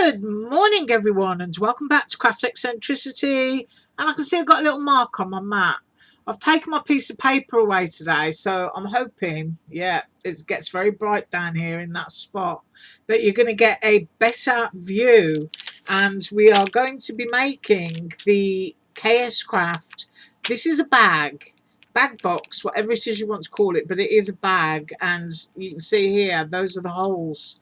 Good morning everyone and welcome back to Craft Eccentricity. And I can see I've got a little mark on my mat. I've taken my piece of paper away today, so I'm hoping, yeah, it gets very bright down here in that spot, that you're going to get a better view. And we are going to be making the KSCRAFT. This is a bag box, whatever it is you want to call it, but it is a bag, and you can see here those are the holes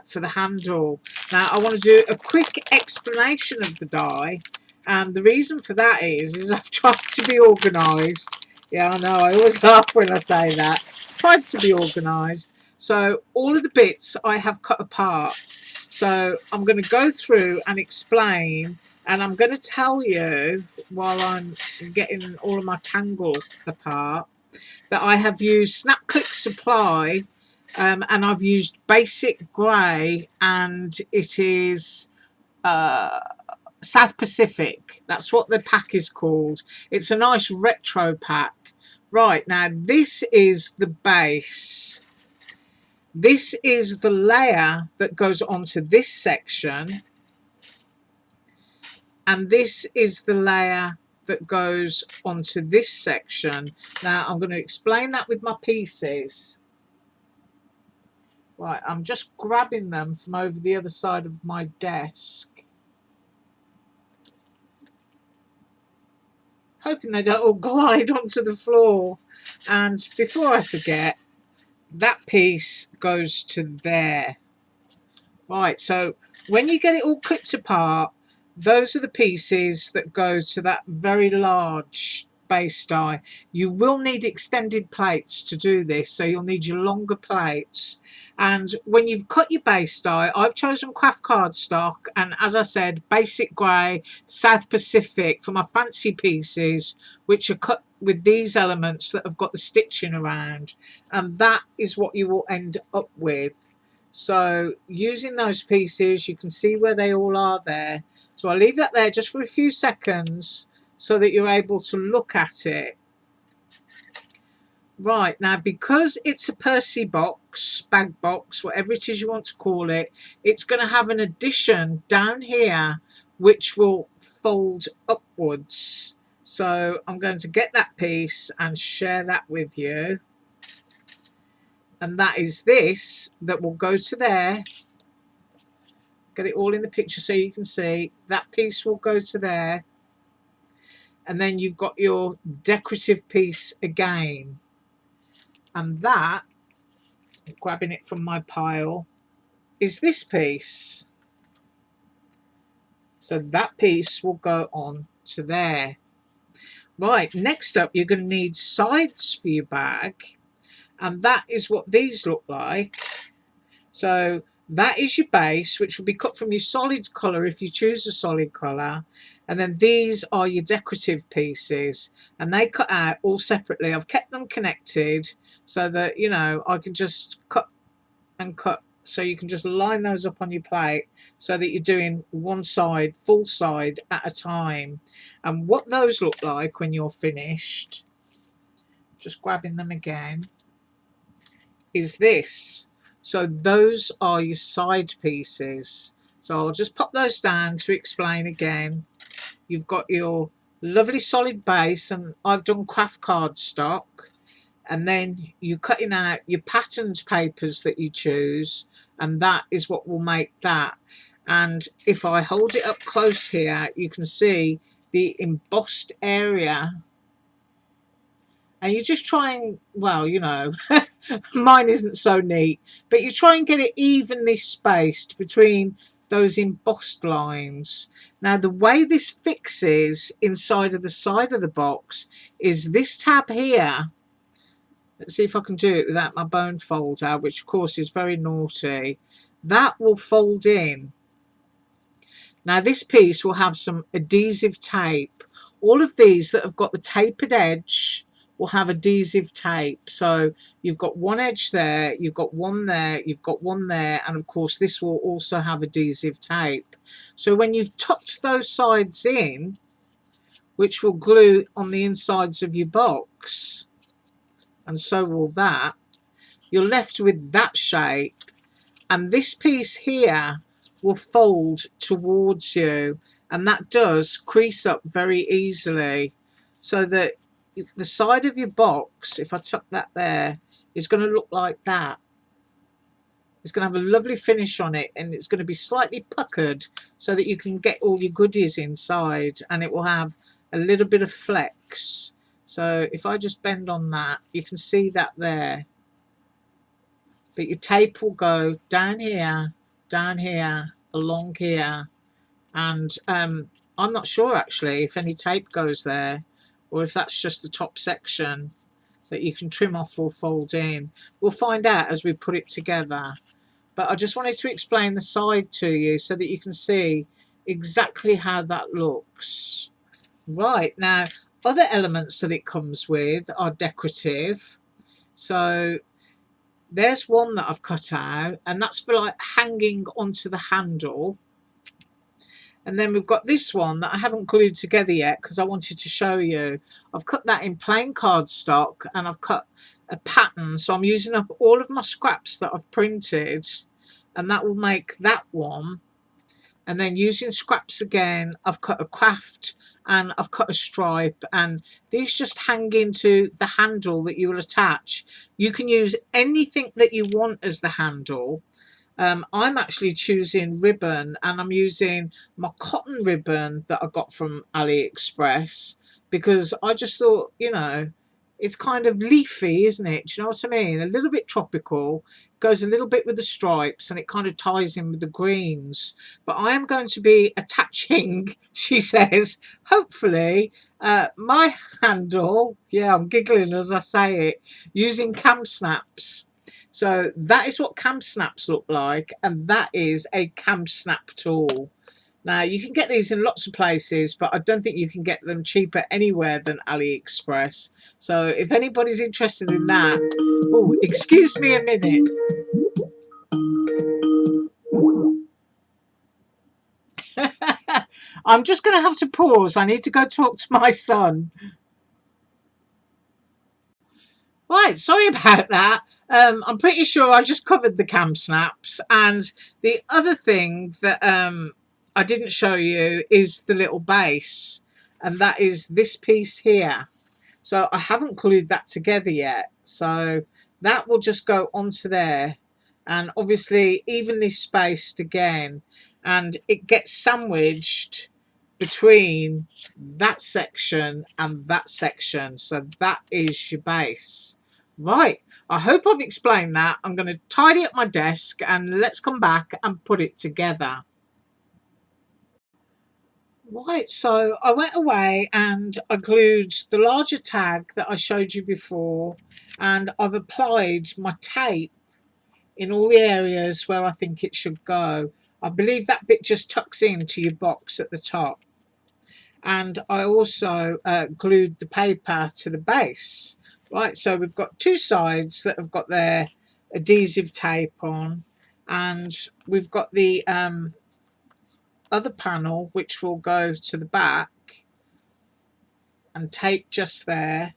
for the handle. Now I want to do a quick explanation of the die, and the reason for that is I've tried to be organised. Yeah, I know, I always laugh when I say that. Tried to be organised. So all of the bits I have cut apart. So I'm going to go through and explain, and I'm going to tell you while I'm getting all of my tangle apart that I have used Snap Click Supply, and I've used Basic Grey, and it is South Pacific. That's what the pack is called. It's a nice retro pack. Right, now this is the base. This is the layer that goes onto this section, and this is the layer that goes onto this section. Now I'm going to explain that with my pieces. Right, I'm just grabbing them from over the other side of my desk, hoping they don't all glide onto the floor. And before I forget, that piece goes to there. Right, so when you get it all clipped apart, those are the pieces that go to that very large base die. You will need extended plates to do this, so you'll need your longer plates. And when you've cut your base die, I've chosen craft cardstock, and as I said, Basic Grey, South Pacific for my fancy pieces, which are cut with these elements that have got the stitching around, and that is what you will end up with. So using those pieces, you can see where they all are there. So I'll leave that there just for a few seconds so that you're able to look at it. Right, now because it's a Percy box, bag box, whatever it is you want to call it, it's going to have an addition down here which will fold upwards. So I'm going to get that piece and share that with you. And that is this that will go to there. Get it all in the picture so you can see. That piece will go to there. And then you've got your decorative piece again. And that, grabbing it from my pile, is this piece. So that piece will go on to there. Right, next up you're going to need sides for your bag. And that is what these look like. So that is your base, which will be cut from your solid colour if you choose a solid colour. And then these are your decorative pieces, and they cut out all separately. I've kept them connected so that, you know, I can just cut and cut. So you can just line those up on your plate so that you're doing one side, full side at a time. And what those look like when you're finished, just grabbing them again, is this. So those are your side pieces. So I'll just pop those down to explain again. You've got your lovely solid base, and I've done craft cardstock, and then you're cutting out your patterned papers that you choose, and that is what will make that. And if I hold it up close here, you can see the embossed area. And you just try and, well, you know, mine isn't so neat, but you try and get it evenly spaced between those embossed lines. Now, the way this fixes inside of the side of the box is this tab here. Let's see if I can do it without my bone folder, which of course is very naughty. That will fold in. Now, this piece will have some adhesive tape. All of these that have got the tapered edge will have adhesive tape. So you've got one edge there, you've got one there, you've got one there, and of course this will also have adhesive tape. So when you've tucked those sides in, which will glue on the insides of your box, and so will that, you're left with that shape. And this piece here will fold towards you, and that does crease up very easily, so that the side of your box, if I tuck that there, is going to look like that. It's going to have a lovely finish on it, and it's going to be slightly puckered so that you can get all your goodies inside, and it will have a little bit of flex. So if I just bend on that, you can see that there. But your tape will go down here, along here. And I'm not sure actually if any tape goes there, or if that's just the top section that you can trim off or fold in. We'll find out as we put it together. But I just wanted to explain the side to you so that you can see exactly how that looks. Right, now other elements that it comes with are decorative. So there's one that I've cut out, and that's for like hanging onto the handle. And then we've got this one that I haven't glued together yet because I wanted to show you. I've cut that in plain cardstock, and I've cut a pattern, so I'm using up all of my scraps that I've printed, and that will make that one. And then using scraps again, I've cut a craft and I've cut a stripe, and these just hang into the handle that you will attach. You can use anything that you want as the handle. I'm actually choosing ribbon, and I'm using my cotton ribbon that I got from AliExpress, because I just thought, you know, it's kind of leafy, isn't it? Do you know what I mean? A little bit tropical, goes a little bit with the stripes, and it kind of ties in with the greens. But I am going to be attaching, she says, hopefully, my handle, yeah, I'm giggling as I say it, using cam snaps. So that is what cam snaps look like, and that is a cam snap tool. Now you can get these in lots of places, but I don't think you can get them cheaper anywhere than AliExpress. So if anybody's interested in that, oh, excuse me a minute. I'm just going to have to pause. I need to go talk to my son. Right, sorry about that. I'm pretty sure I just covered the cam snaps. And the other thing that I didn't show you is the little base. And that is this piece here. So I haven't glued that together yet. So that will just go onto there. And obviously evenly spaced again. And it gets sandwiched between that section and that section. So that is your base. Right, I hope I've explained that. I'm going to tidy up my desk, and let's come back and put it together. Right, so I went away and I glued the larger tag that I showed you before, and I've applied my tape in all the areas where I think it should go. I believe that bit just tucks into your box at the top. And I also glued the paper to the base. Right, so we've got two sides that have got their adhesive tape on, and we've got the other panel which will go to the back and tape just there.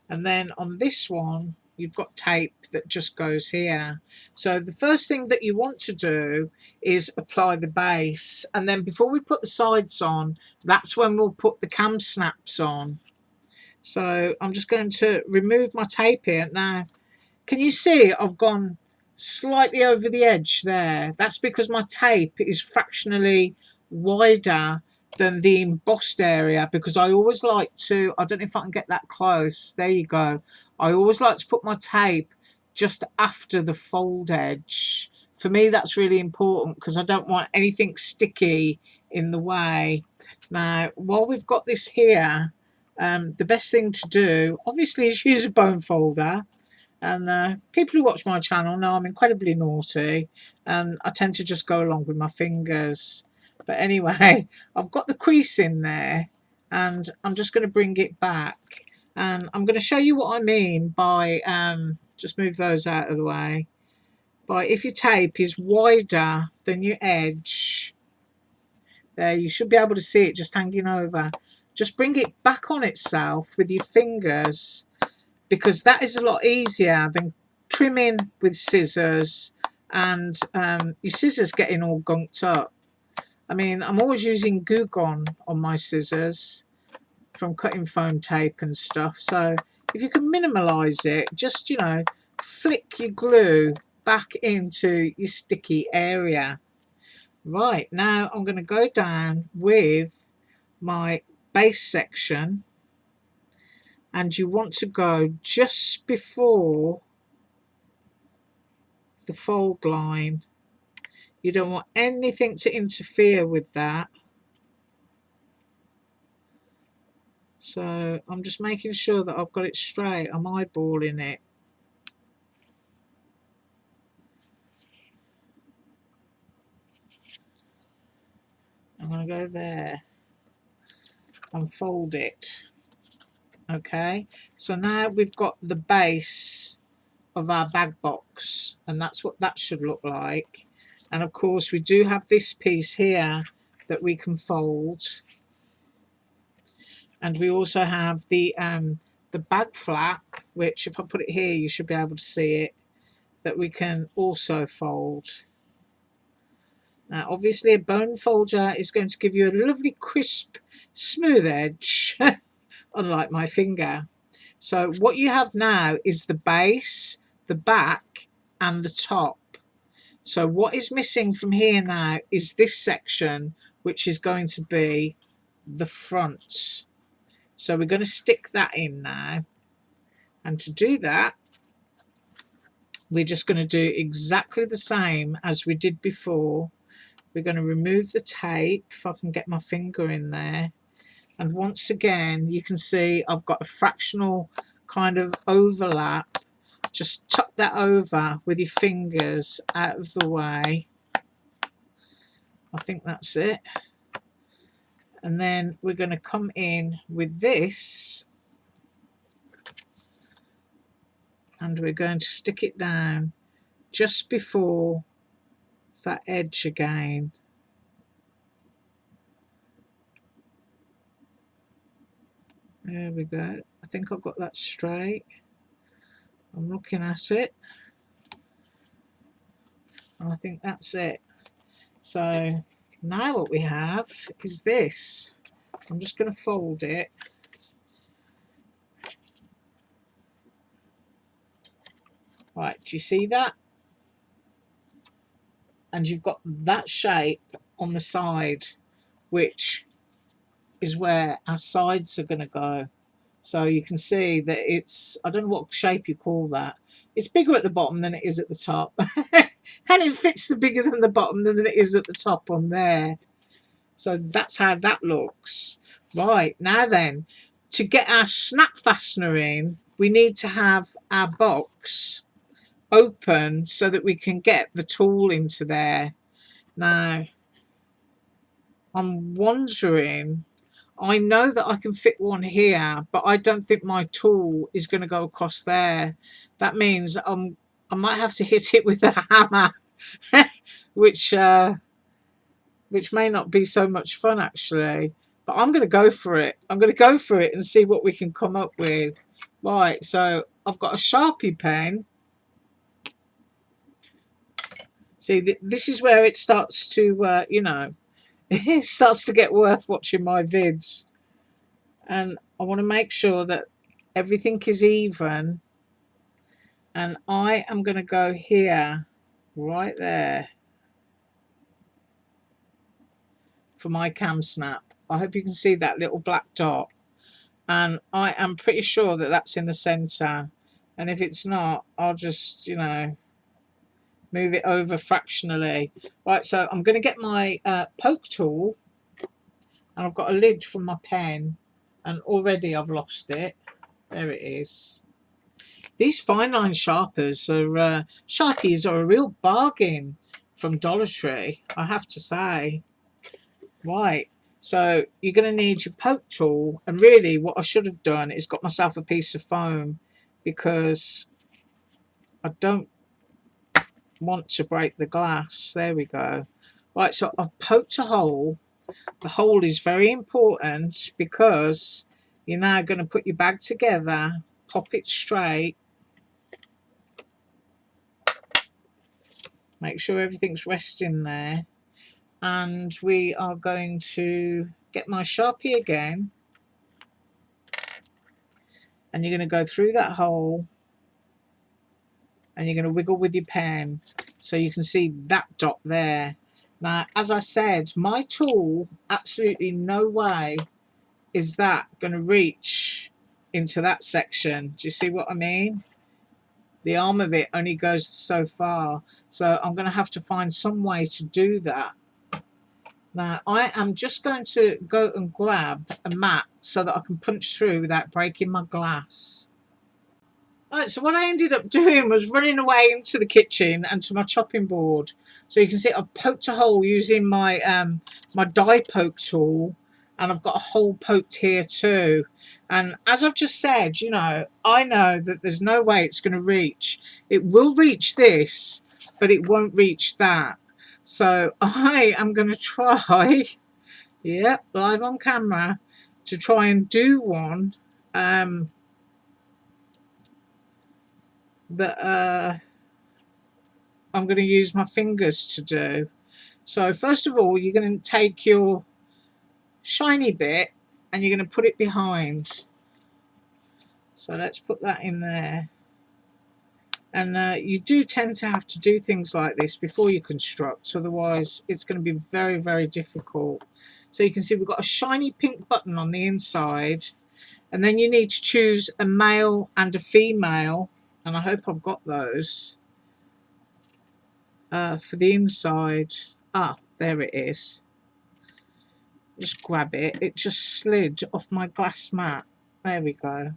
And then on this one you've got tape that just goes here. So the first thing that you want to do is apply the base, and then before we put the sides on, that's when we'll put the cam snaps on. So I'm just going to remove my tape here. Now, can you see I've gone slightly over the edge there? That's because my tape is fractionally wider than the embossed area, because I always like to, I don't know if I can get that close, there you go, I always like to put my tape just after the fold edge. For me that's really important because I don't want anything sticky in the way. Now while we've got this here, the best thing to do obviously is use a bone folder, and people who watch my channel know I'm incredibly naughty and I tend to just go along with my fingers. But anyway, I've got the crease in there, and I'm just going to bring it back, and I'm going to show you what I mean by just move those out of the way, by if your tape is wider than your edge there, you should be able to see it just hanging over. Just bring it back on itself with your fingers, because that is a lot easier than trimming with scissors and your scissors getting all gunked up. I mean, I'm always using Goo Gone on my scissors from cutting foam tape and stuff. So if you can minimise it, just, you know, flick your glue back into your sticky area. Right, now I'm going to go down with my base section, and you want to go just before the fold line. You don't want anything to interfere with that. So I'm just making sure that I've got it straight. I'm eyeballing it. I'm going to go there and fold it. Okay, so now we've got the base of our bag box, and that's what that should look like. And of course we do have this piece here that we can fold, and we also have the bag flap, which if I put it here you should be able to see it, that we can also fold. Now obviously a bone folder is going to give you a lovely crisp smooth edge unlike my finger. So what you have now is the base, the back and the top. So what is missing from here now is this section, which is going to be the front. So we're going to stick that in now. And to do that, we're just going to do exactly the same as we did before. We're going to remove the tape, if I can get my finger in there. And once again, you can see I've got a fractional kind of overlap. Just tuck that over with your fingers out of the way. I think that's it. And then we're going to come in with this, and we're going to stick it down just before that edge again. There we go. I think I've got that straight. I'm looking at it, and I think that's it. So now what we have is this. I'm just going to fold it. Right, do you see that? And you've got that shape on the side, which is where our sides are going to go. So you can see that it's, I don't know what shape you call that. It's bigger at the bottom than it is at the top. And it fits the bigger than the bottom than it is at the top on there. So that's how that looks. Right, now then, to get our snap fastener in, we need to have our box open so that we can get the tool into there. Now, I'm wondering, I know that I can fit one here, but I don't think my tool is going to go across there. That means I might have to hit it with a hammer, which may not be so much fun actually. But I'm going to go for it. I'm going to go for it and see what we can come up with. Right, so I've got a Sharpie pen. See, this is where it starts to, you know, it starts to get worth watching my vids. And I want to make sure that everything is even. And I am going to go here, right there, for my cam snap. I hope you can see that little black dot. And I am pretty sure that that's in the center. And if it's not, I'll just, you know, move it over fractionally. Right, so I'm going to get my poke tool, and I've got a lid from my pen, and already I've lost it. There it is. These fine line sharpies are a real bargain from Dollar Tree, I have to say. Right, so you're going to need your poke tool, and really what I should have done is got myself a piece of foam, because I don't want to break the glass. There we go. Right, so I've poked a hole. The hole is very important because you're now going to put your bag together, pop it straight, Make sure everything's resting there. And we are going to get my Sharpie again. And you're going to go through that hole. And you're going to wiggle with your pen. So you can see that dot there. Now, as I said, my tool, absolutely no way is that going to reach into that section. Do you see what I mean? The arm of it only goes so far. So I'm going to have to find some way to do that. Now, I am just going to go and grab a mat so that I can punch through without breaking my glass. Right, so what I ended up doing was running away into the kitchen and to my chopping board. So you can see I've poked a hole using my my die poke tool, and I've got a hole poked here too. And as I've just said, you know, I know that there's no way it's going to reach. It will reach this, but it won't reach that. So I am going to try, yep, live on camera, to try and do one. That I'm going to use my fingers to do. So first of all, you're going to take your shiny bit and you're going to put it behind. So let's put that in there. And you do tend to have to do things like this before you construct, otherwise it's going to be very, very difficult. So you can see we've got a shiny pink button on the inside, and then you need to choose a male and a female, and I hope I've got those. For the inside, there it is. Just grab it. It just slid off my glass mat. There we go.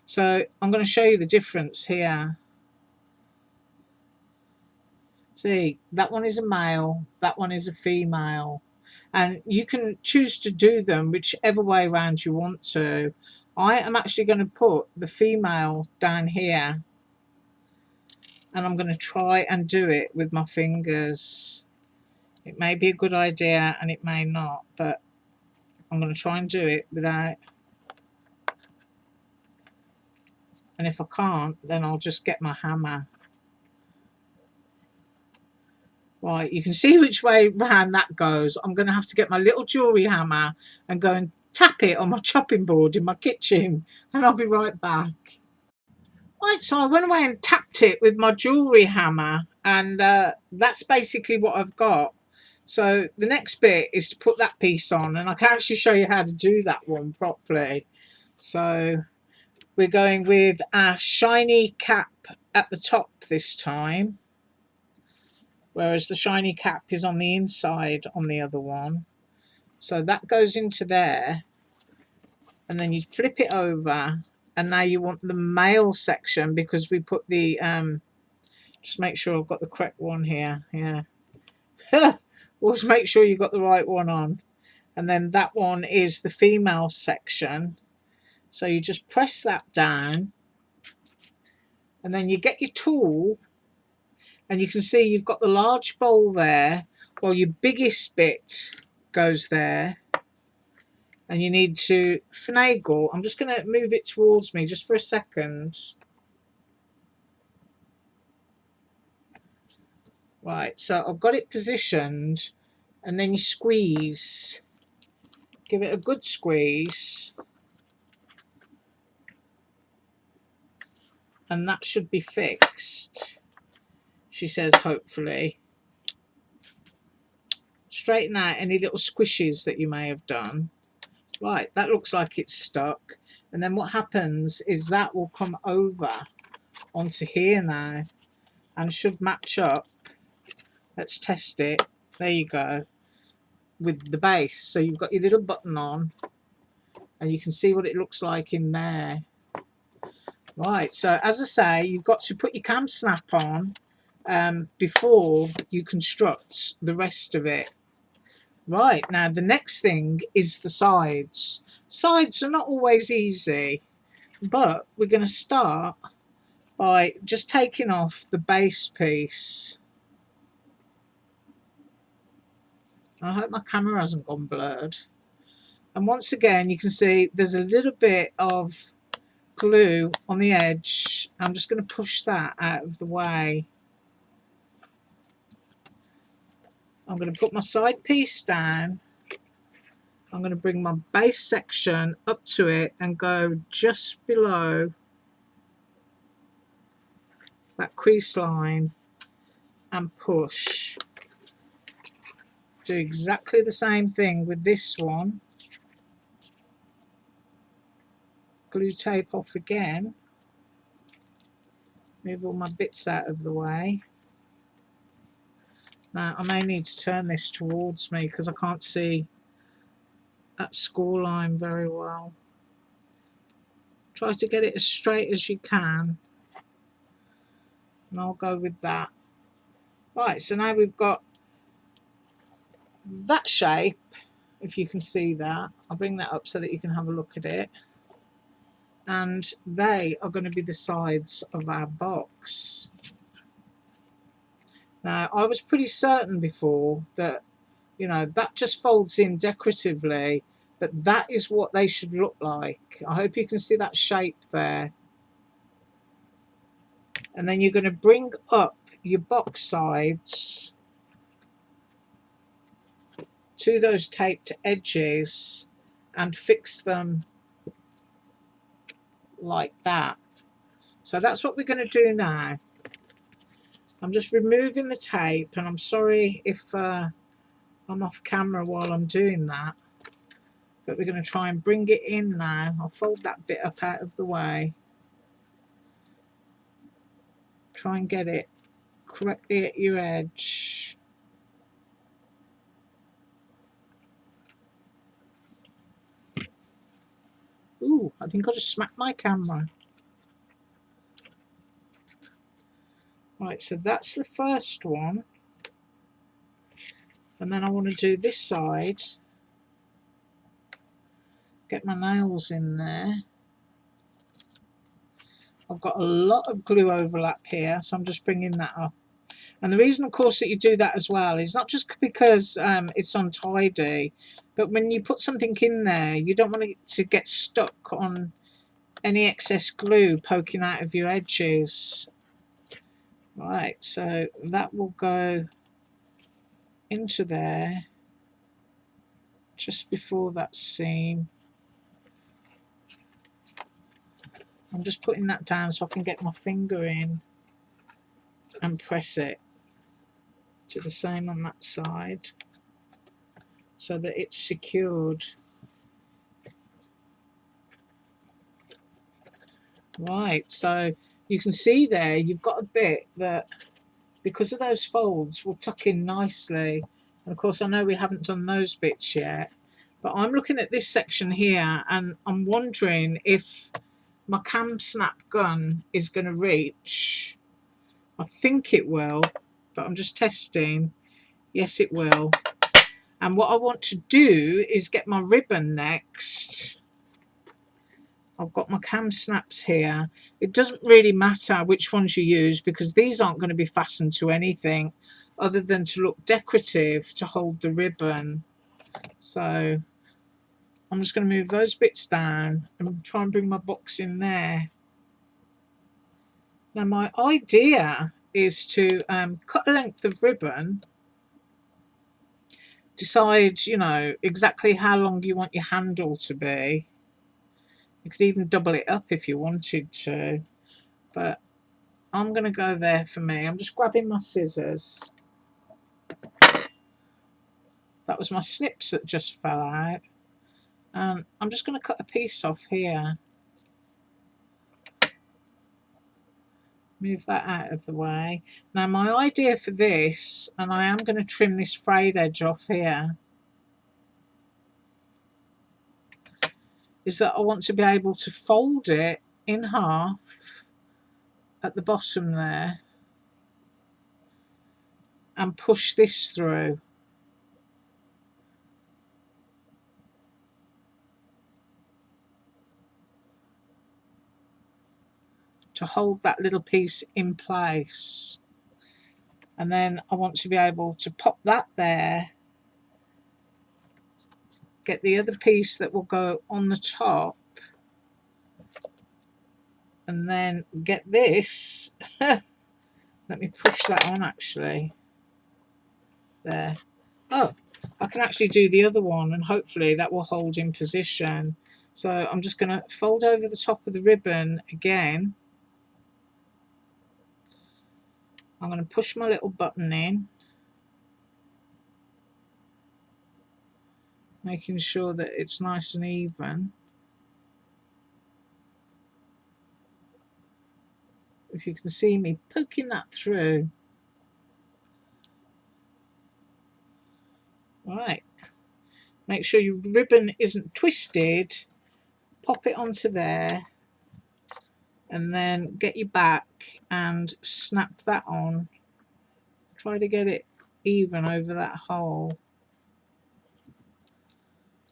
So I'm going to show you the difference here. See, that one is a male, that one is a female, and you can choose to do them whichever way around you want to. I am actually going to put the female down here, and I'm going to try and do it with my fingers. It may be a good idea and it may not, but I'm going to try and do it without, and if I can't, then I'll just get my hammer. Right, you can see which way round that goes. I'm going to have to get my little jewellery hammer and go and tap it on my chopping board in my kitchen, and I'll be right back. Right, so I went away and tapped it with my jewellery hammer, and that's basically what I've got. So the next bit is to put that piece on, and I can actually show you how to do that one properly. So we're going with our shiny cap at the top this time, whereas the shiny cap is on the inside on the other one. So that goes into there, and then you flip it over, and now you want the male section, because we put the just make sure I've got the correct one here. Yeah. Always make sure you've got the right one on. And then that one is the female section. So you just press that down, and then you get your tool, and you can see you've got the large bowl there, while your biggest bit goes there, and you need to finagle. I'm just going to move it towards me just for a second. Right, so I've got it positioned, and then you squeeze. Give it a good squeeze, and that should be fixed, she says, hopefully. Straighten out any little squishes that you may have done. Right, that looks like it's stuck. And then what happens is that will come over onto here now and should match up. Let's test it. There you go. With the base. So you've got your little button on, and you can see what it looks like in there. Right, so as I say, you've got to put your cam snap on before you construct the rest of it. Right, now the next thing is the sides. Sides are not always easy, but we're going to start by just taking off the base piece. I hope my camera hasn't gone blurred. And once again, you can see there's a little bit of glue on the edge. I'm just going to push that out of the way. I'm going to put my side piece down. I'm going to bring my base section up to it and go just below that crease line and push. Do exactly the same thing with this one. Glue tape off again. Move all my bits out of the way. Now I may need to turn this towards me because I can't see that score line very well. Try to get it as straight as you can, and I'll go with that. Right, so now we've got that shape, if you can see that. I'll bring that up so that you can have a look at it. And they are going to be the sides of our box. Now, I was pretty certain before that, you know, that just folds in decoratively, but that is what they should look like. I hope you can see that shape there. And then you're going to bring up your box sides to those taped edges and fix them like that. So that's what we're going to do now. I'm just removing the tape, and I'm sorry if I'm off camera while I'm doing that, but we're going to try and bring it in now. I'll fold that bit up out of the way. Try and get it correctly at your edge. Ooh, I think I just smacked my camera. Right, so that's the first one. And then I want to do this side. Get my nails in there. I've got a lot of glue overlap here, so I'm just bringing that up. And the reason, of course, that you do that as well is not just because it's untidy, but when you put something in there, you don't want it to get stuck on any excess glue poking out of your edges. Right, so that will go into there just before that seam. I'm just putting that down so I can get my finger in and press it. Do the same on that side so that it's secured. Right, so you can see there you've got a bit that, because of those folds, will tuck in nicely. And of course I know we haven't done those bits yet, but I'm looking at this section here and I'm wondering if my cam snap gun is going to reach. I think it will, but I'm just testing. Yes, it will. And what I want to do is get my ribbon next. I've got my cam snaps here. It doesn't really matter which ones you use because these aren't going to be fastened to anything other than to look decorative to hold the ribbon. So I'm just going to move those bits down and try and bring my box in there. Now my idea is to cut a length of ribbon, decide, you know, exactly how long you want your handle to be. You could even double it up if you wanted to, but I'm going to go there for me. I'm just grabbing my scissors. That was my snips that just fell out. And I'm just going to cut a piece off here. Move that out of the way. Now my idea for this, and I am going to trim this frayed edge off here, is that I want to be able to fold it in half at the bottom there and push this through. To hold that little piece in place. And then I want to be able to pop that there, get the other piece that will go on the top, and then get this. Let me push that on actually. There. Oh, I can actually do the other one, and hopefully that will hold in position. So I'm just going to fold over the top of the ribbon again. I'm going to push my little button in, making sure that it's nice and even. If you can see me poking that through. Right. Make sure your ribbon isn't twisted. Pop it onto there, and then get your back and snap that on. Try to get it even over that hole,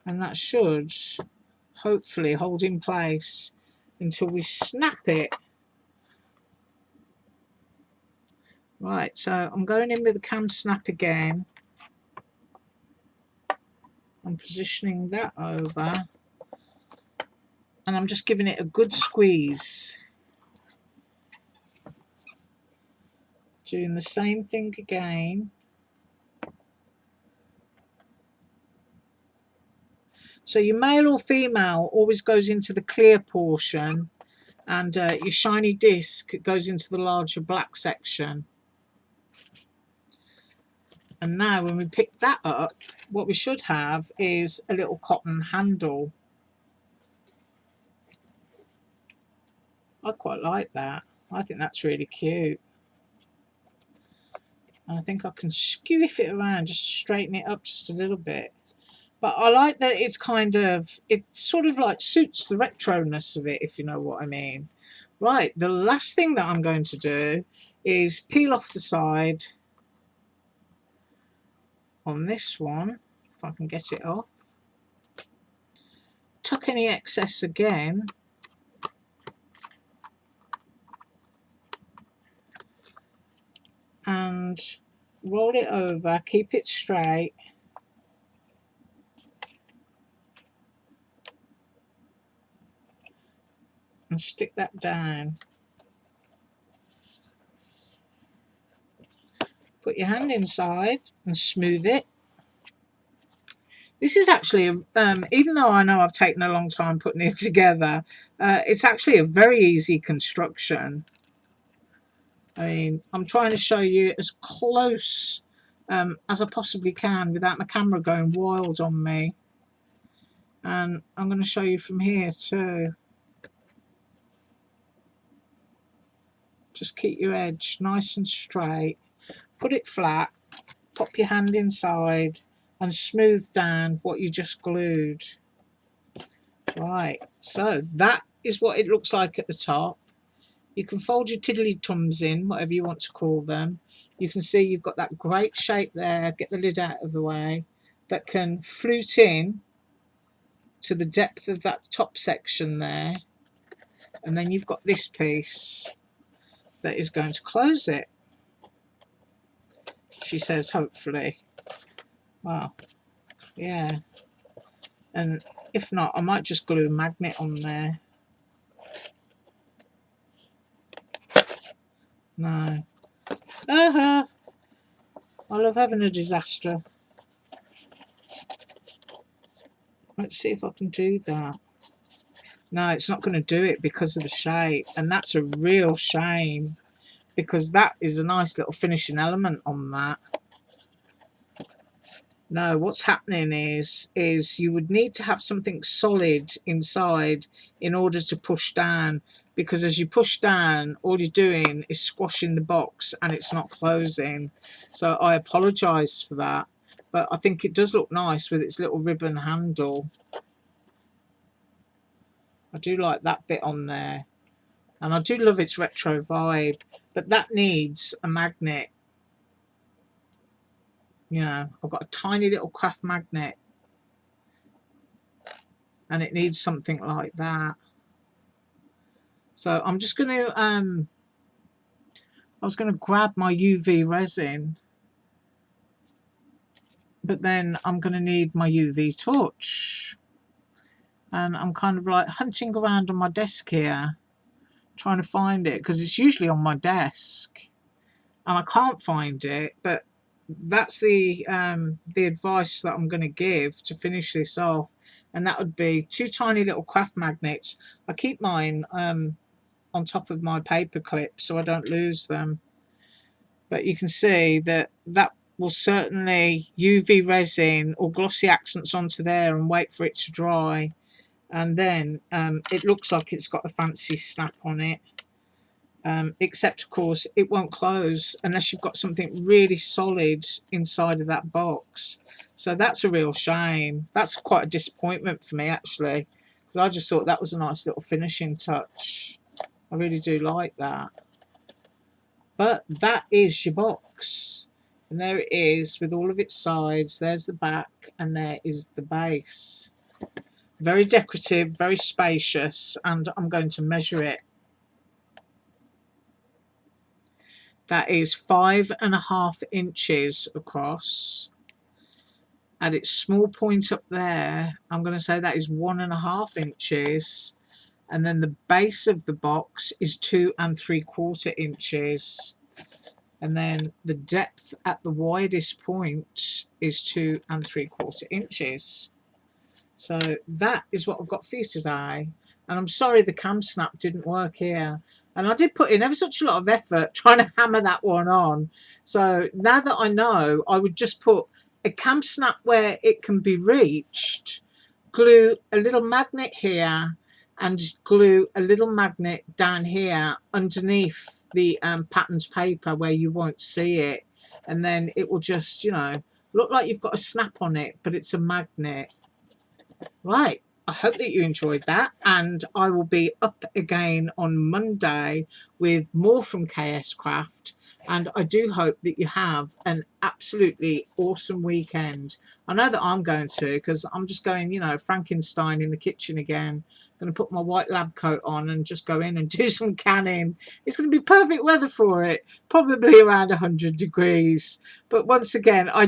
and that should hopefully hold in place until we snap it. Right, so I'm going in with the cam snap again. I'm positioning that over, and I'm just giving it a good squeeze. Doing the same thing again. So your male or female always goes into the clear portion, and your shiny disc goes into the larger black section. And now when we pick that up, what we should have is a little cotton handle. I quite like that. I think that's really cute. And I think I can squiff it around, just straighten it up just a little bit. But I like that it's kind of, it sort of like suits the retroness of it, if you know what I mean. Right, the last thing that I'm going to do is peel off the side on this one, if I can get it off. Tuck any excess again. And roll it over, keep it straight. And stick that down. Put your hand inside and smooth it. This is actually, even though I know I've taken a long time putting it together, it's actually a very easy construction. I mean, I'm trying to show you as close as I possibly can without my camera going wild on me. And I'm going to show you from here too. Just keep your edge nice and straight. Put it flat. Pop your hand inside and smooth down what you just glued. Right, so that is what it looks like at the top. You can fold your tiddly tums in, whatever you want to call them. You can see you've got that great shape there, get the lid out of the way, that can flute in to the depth of that top section there. And then you've got this piece that is going to close it. She says, hopefully. Well, yeah. And if not, I might just glue a magnet on there. No. I love having a disaster. Let's see if I can do that. No, it's not going to do it because of the shape. And that's a real shame, because that is a nice little finishing element on that. No, what's happening is you would need to have something solid inside in order to push down, because as you push down, all you're doing is squashing the box and it's not closing. So I apologise for that, but I think it does look nice with its little ribbon handle. I do like that bit on there, and I do love its retro vibe, but that needs a magnet. You know, I've got a tiny little craft magnet, and it needs something like that. So I'm just going to, I was going to grab my UV resin, but then I'm going to need my UV torch. And I'm kind of like hunting around on my desk here, trying to find it, because it's usually on my desk. And I can't find it, but that's the advice that I'm going to give to finish this off, and that would be 2 tiny little craft magnets. I keep mine on top of my paper clip so I don't lose them. But you can see that that will certainly UV resin or glossy accents onto there and wait for it to dry. And then it looks like it's got a fancy snap on it. Except, of course, it won't close unless you've got something really solid inside of that box. So that's a real shame. That's quite a disappointment for me, actually, because I just thought that was a nice little finishing touch. I really do like that. But that is your box. And there it is with all of its sides. There's the back and there is the base. Very decorative, very spacious, and I'm going to measure it. That is 5.5 inches across. At its small point up there, I'm going to say that is 1.5 inches. And then the base of the box is 2 3/4 inches. And then the depth at the widest point is 2 3/4 inches. So that is what I've got for you today. And I'm sorry the cam snap didn't work here. And I did put in ever such a lot of effort trying to hammer that one on. So now that I know, I would just put a cam snap where it can be reached, glue a little magnet here, and glue a little magnet down here underneath the patterns paper where you won't see it. And then it will just, you know, look like you've got a snap on it, but it's a magnet. Right, I hope that you enjoyed that, and I will be up again on Monday with more from KSCRAFT, and I do hope that you have an absolutely awesome weekend. I know that I'm going to, because I'm just going, you know, Frankenstein in the kitchen again. I'm going to put my white lab coat on and just go in and do some canning. It's going to be perfect weather for it, probably around 100 degrees. But once again, I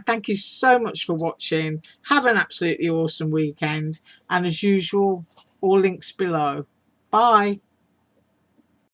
thank you so much for watching. Have an absolutely awesome weekend. And as usual, all links below. Bye.